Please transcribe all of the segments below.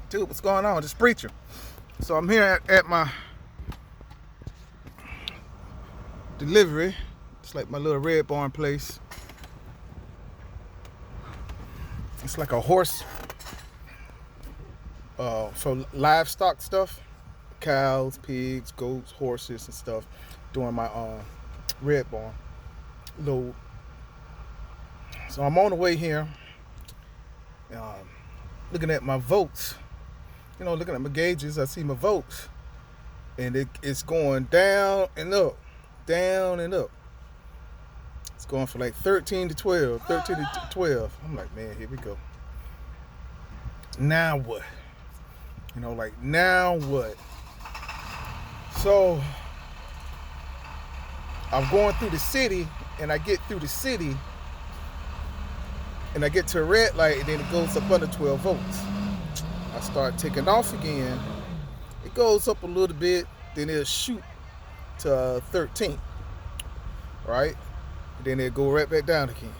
Dude, what's going on? This preacher. So I'm here at my delivery. It's like my little red barn place. It's like a horse for livestock stuff. Cows, pigs, goats, horses and stuff. Doing my red barn load. So I'm on the way here. Looking at my votes. Looking at my gauges, I see my votes. And it's going down and up. Down and up. It's going from like 13 to 12. 13 to 12. I'm like, man, here we go. Now what? Now what? So I'm going through the city, and I get through the city, and I get to a red light, and then it goes up under 12 volts. I start taking off again. It goes up a little bit, then it'll shoot to 13, right? And then it'll go right back down again.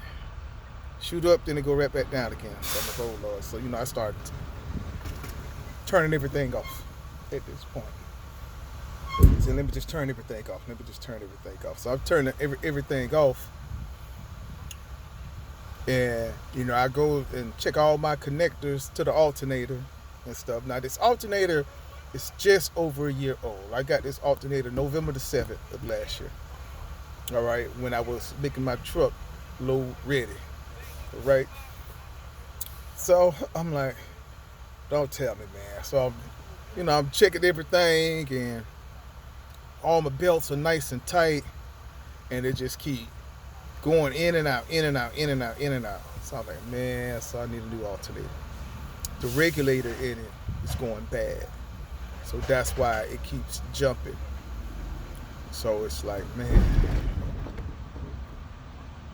Shoot up, then it go right back down again. So I'm like, oh Lord. So I start turning everything off at this point. So let me just turn everything off. So I'm turning everything off. And I go and check all my connectors to the alternator and stuff. Now this alternator is just over a year old. I got this alternator November the 7th of last year. All right, when I was making my truck load ready. All right. So I'm like, don't tell me, man. So I'm checking everything, and all my belts are nice and tight, and they just keep going in and out, in and out, in and out, in and out. So I'm like, man, so I need a new alternator. The regulator in it is going bad. So that's why it keeps jumping. So it's like, man.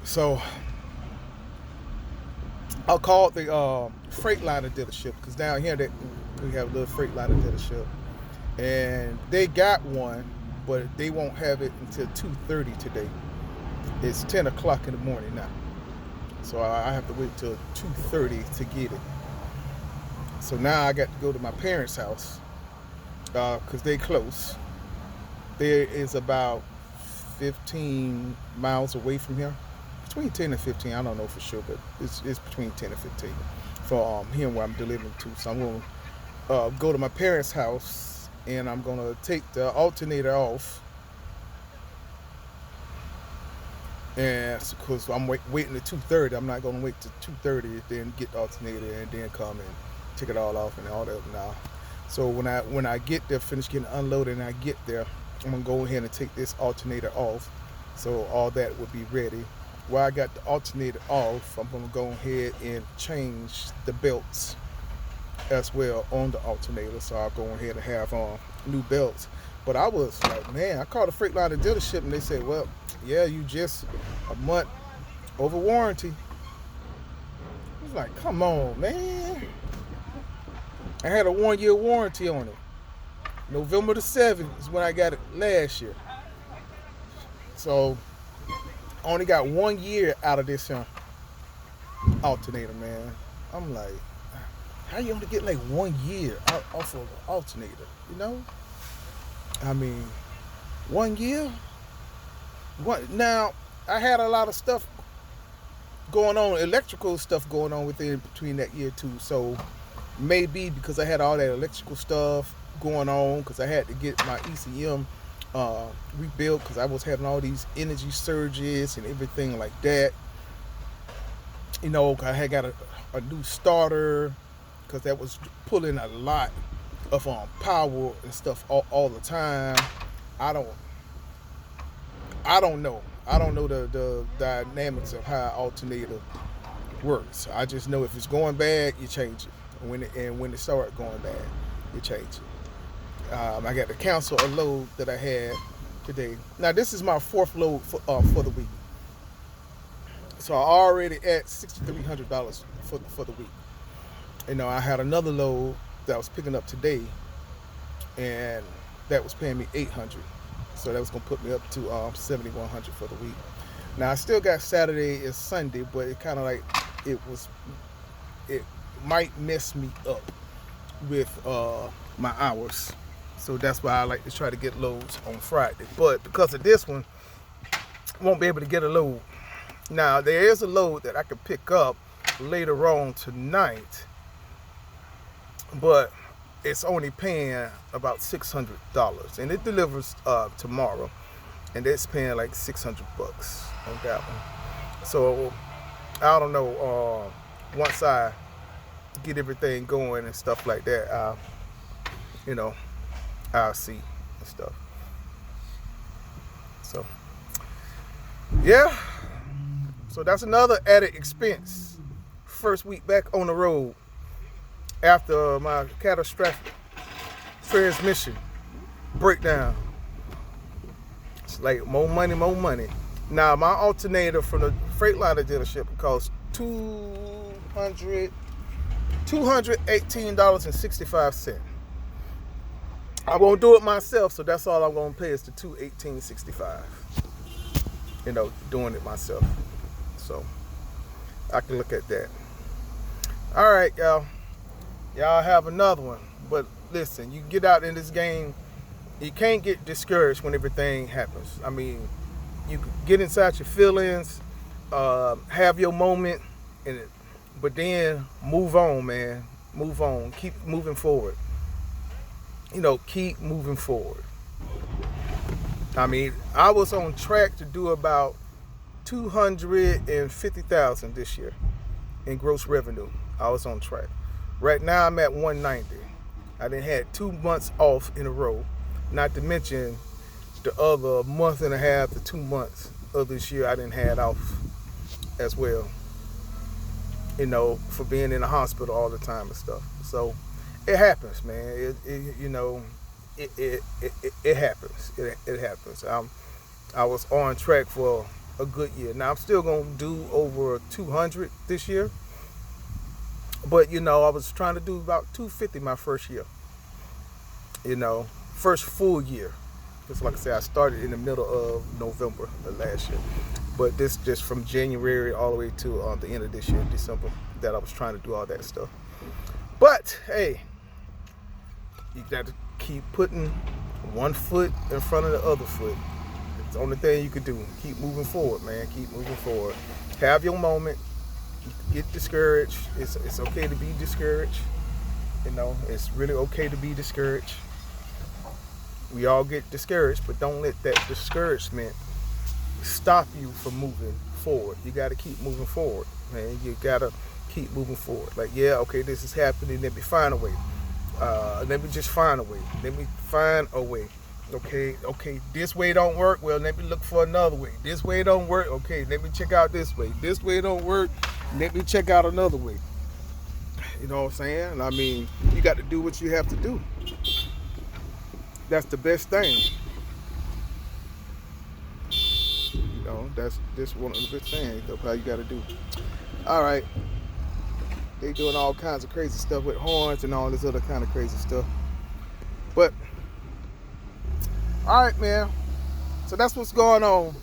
So I called the Freightliner dealership, because down here we have a little Freightliner dealership. And they got one, but they won't have it until 2:30 today. It's 10 o'clock in the morning now. So I have to wait till 2:30 to get it. So now I got to go to my parents' house because they close. There is about 15 miles away from here. Between 10 and 15, I don't know for sure, but it's between 10 and 15 from here where I'm delivering to. So I'm going to go to my parents' house, and I'm going to take the alternator off. And because I'm waiting to 2:30, I'm not going to wait to 2:30, then get the alternator, and then come and take it all off and all that now. So when I get there, finish getting unloaded, and I get there, I'm going to go ahead and take this alternator off. So all that will be ready. While I got the alternator off, I'm going to go ahead and change the belts as well on the alternator. So I'll go ahead and have new belts. But I was like, man, I called the Freightliner dealership, and they said, well, yeah, you just a month over warranty. I was like, come on, man. I had a 1-year warranty on it. November the 7th is when I got it last year. So I only got 1 year out of this alternator, man. I'm like, how you only get like 1 year off of an alternator, I mean, 1 year? What? Now, I had a lot of stuff going on, electrical stuff going on between that year too. So maybe because I had all that electrical stuff going on, because I had to get my ECM rebuilt, because I was having all these energy surges and everything like that. I had got a new starter, because that was pulling a lot of power and stuff all the time. I don't know. I don't know the dynamics of how alternator works. I just know if it's going bad, you change it. When it starts going bad, you change it. I got to cancel a load that I had today. Now this is my fourth load for the week. So I already at $6,300 for the week. I had another load that I was picking up today, and that was paying me $800. So that was gonna put me up to $7,100 for the week. Now I still got Saturday and Sunday, but it kind of like it might mess me up with my hours. So that's why I like to try to get loads on Friday. But because of this one, I won't be able to get a load. Now, there is a load that I can pick up later on tonight, but it's only paying about $600, and it delivers tomorrow, and it's paying like $600 on that one. So I don't know. Once I get everything going and stuff like that, I'll see and stuff. So yeah. So that's another added expense. First week back on the road after my catastrophic transmission breakdown. It's like more money. Now my alternator from the Freightliner dealership costs $218.65. I won't do it myself, so that's all I'm gonna pay is the $218.65. Doing it myself. So I can look at that. All right, y'all. Y'all have another one. But listen, you get out in this game, you can't get discouraged when everything happens. I mean, you can get inside your feelings, have your moment, but then move on, man. Move on. Keep moving forward. Keep moving forward. I mean, I was on track to do about $250,000 this year in gross revenue. I was on track. Right now I'm at 190. I done had 2 months off in a row, not to mention the other month and a half to 2 months of this year I done had off as well, for being in the hospital all the time and stuff. So it happens, man. It happens. It happens. I was on track for a good year. Now I'm still gonna do over 200 this year, but I was trying to do about 250 my first year. First full year. Because like I said, I started in the middle of November of last year, but this just from January all the way to the end of this year, December, that I was trying to do all that stuff. But hey, you got to keep putting one foot in front of the other foot. It's the only thing you can do. Keep moving forward, man. Keep moving forward. Have your moment. Get discouraged. It's okay to be discouraged. It's really okay to be discouraged. We all get discouraged, but don't let that discouragement stop you from moving forward. You got to keep moving forward, man. You got to keep moving forward. Like, yeah, okay, this is happening. Let me find a way. Let me just find a way. Let me find a way. Okay, this way don't work. Well, let me look for another way. This way don't work. Okay, let me check out this way. This way don't work. Let me check out another way. You know what I'm saying? I mean, you got to do what you have to do. That's the best thing. That's one of the best things. That's how you got to do. All right. They doing all kinds of crazy stuff with horns and all this other kind of crazy stuff. But all right, man. So that's what's going on.